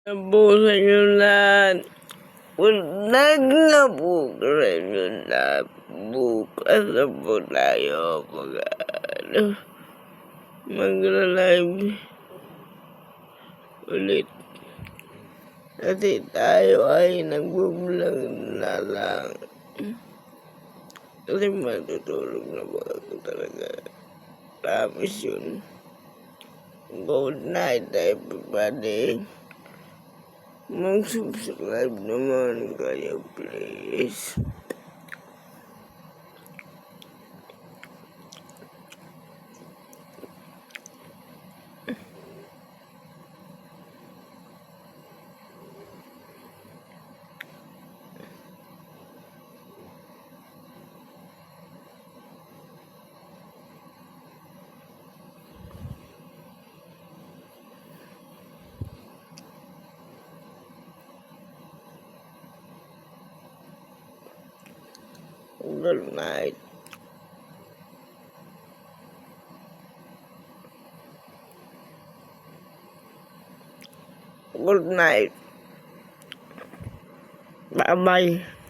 po sa inyo lahat. Huwag na po sa inyo lahat. Bukas na po tayo mag-live ulit. Kasi tayo ay nag-vlog na lang. Kasi matutulog na po ako talaga. Promise yun. Good night everybody. Mag-subscribe naman kayo please. Good night. Good night. Bye-bye.